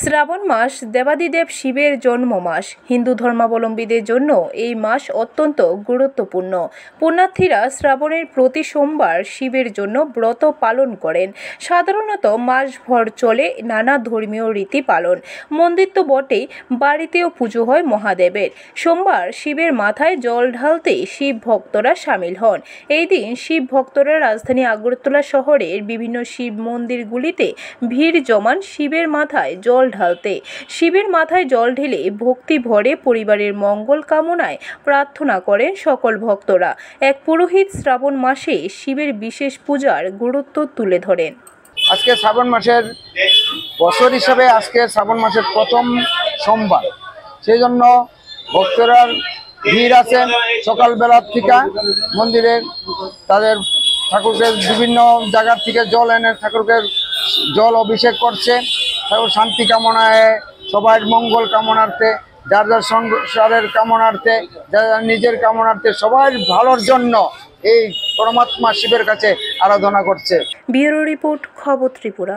শ্রাবণ মাস দেবাদিদেব শিবের জন্ম মাস। হিন্দু ধর্মাবলম্বীদের জন্য এই মাস অত্যন্ত গুরুত্বপূর্ণ। পুণ্যার্থীরা শ্রাবণের প্রতি সোমবার শিবের জন্য ব্রত পালন করেন। সাধারণত মাসভর চলে নানা ধর্মীয় রীতি পালন। মন্দির তো বটেই, বাড়িতেও পুজো হয় মহাদেবের। সোমবার শিবের মাথায় জল ঢালতে শিব ভক্তরা সামিল হন। এই দিন শিব ভক্তরা রাজধানী আগরতলা শহরের বিভিন্ন শিব মন্দিরগুলিতে ভিড় জমান শিবের মাথায় জল ঢালতে। শিবের মাথায় জল ঢেলে ভক্তি ভরে পরিবারের মঙ্গল কামনায় প্রার্থনা করেন সকল ভক্তরা। এক পুরোহিত শ্রাবণ মাসে শিবের বিশেষ পূজার গুরুত্ব তুলে ধরেন। আজকে শ্রাবণ মাসের বছর হিসাবে আজকে শ্রাবণ মাসের প্রথম সোমবার, সেই জন্য ভক্তরা ভিড় আছে। সকালবেলা থেকে মন্দিরে তাদের ঠাকুরকে বিভিন্ন জায়গার থেকে জল এনে ঠাকুরকে জল অভিষেক করছে। ঠাকুর শান্তি কামনায়, সবার মঙ্গল কামনার্থে, যার যার সংসারের কামনার্থে, যার যার নিজের কামনার্থে, সবার ভালোর জন্য এই পরমাত্মা শিবের কাছে আরাধনা করছে। ব্যুরো রিপোর্ট, খবর ত্রিপুরা।